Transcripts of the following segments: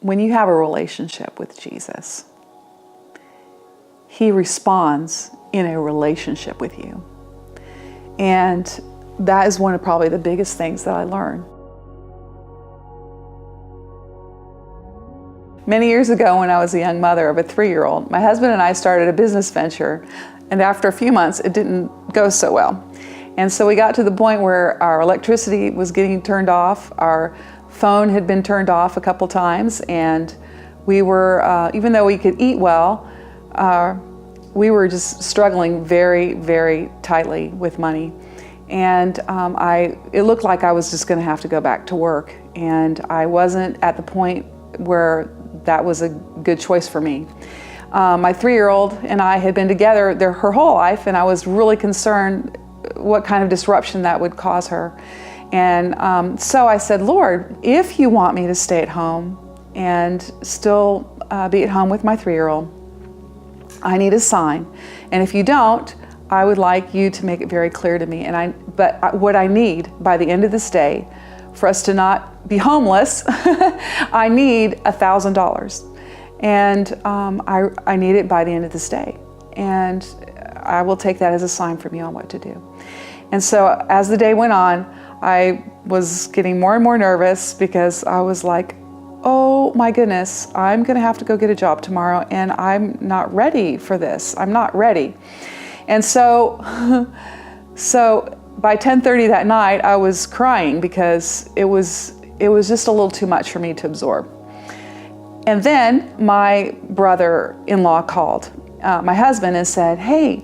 When you have a relationship with Jesus, He responds in a relationship with you. And that is one of probably the biggest things that I learned. Many years ago, when I was a young mother of a 3-year-old, my husband and I started a business venture, and after a few months, it didn't go so well. And so we got to the point where our electricity was getting turned off, our phone had been turned off a couple times, and we were, even though we could eat well, we were just struggling very, very tightly with money. And it looked like I was just going to have to go back to work, and I wasn't at the point where that was a good choice for me. My 3-year-old and I had been together her whole life, and I was really concerned what kind of disruption that would cause her. And so I said, Lord, if you want me to stay at home and still be at home with my 3-year-old, I need a sign. And if you don't, I would like you to make it very clear to me. But what I need by the end of this day, for us to not be homeless, I need $1,000. And I need it by the end of this day. And I will take that as a sign from you on what to do. And so as the day went on, I was getting more and more nervous because I was like, oh my goodness, I'm gonna have to go get a job tomorrow and I'm not ready for this. I'm not ready. And so by 10:30 that night, I was crying because it was just a little too much for me to absorb. And then my brother-in-law called my husband and said, hey,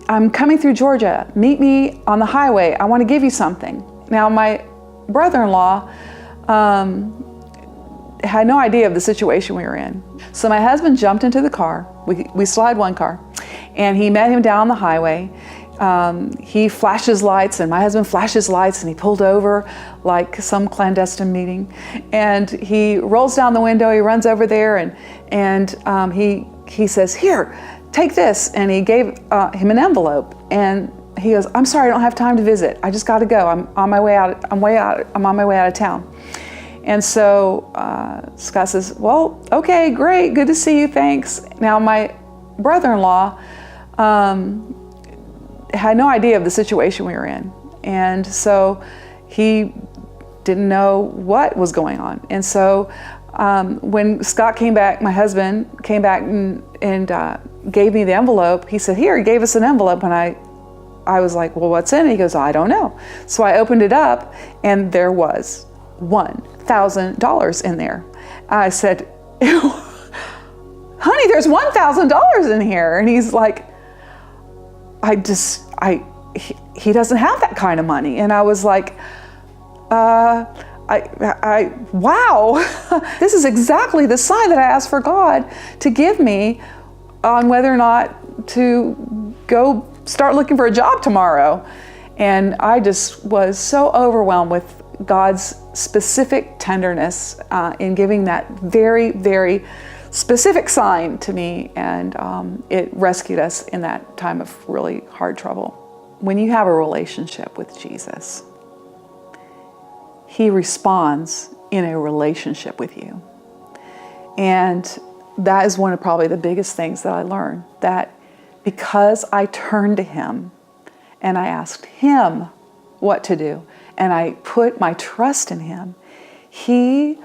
I'm coming through Georgia. Meet me on the highway. I want to give you something. Now, my brother-in-law had no idea of the situation we were in. So my husband jumped into the car. We still had one car. And he met him down the highway. He flashed his lights, and my husband flashed his lights, and he pulled over like some clandestine meeting. And he rolls down the window, he runs over there, and he says, here, take this. And he gave him an envelope. And he goes, I'm sorry, I don't have time to visit. I just got to go. I'm on my way out of town. And so Scott says, well, okay, great, good to see you, thanks. Now my brother-in-law had no idea of the situation we were in. And so he didn't know what was going on. And so when Scott came back, my husband came back and gave me the envelope. He said, here, he gave us an envelope. And I was like, well, what's in it? He goes, I don't know. So I opened it up, and there was $1,000 in there. I said, honey, there's $1,000 in here. And he's like, he doesn't have that kind of money. And I was like, wow, this is exactly the sign that I asked for God to give me on whether or not to go start looking for a job tomorrow. And I just was so overwhelmed with God's specific tenderness in giving that very, very specific sign to me, and it rescued us in that time of really hard trouble. When you have a relationship with Jesus, He responds in a relationship with you. And that is one of probably the biggest things that I learned, that because I turned to Him and I asked Him what to do, and I put my trust in Him, He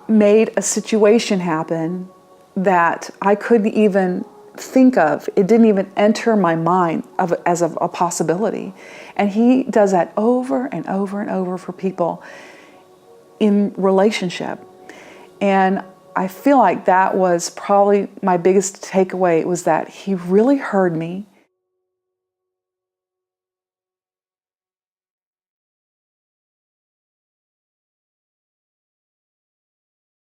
made a situation happen that I couldn't even think of. It didn't even enter my mind as a possibility. And He does that over and over and over for people in relationship. And I feel like that was probably my biggest takeaway, was that He really heard me.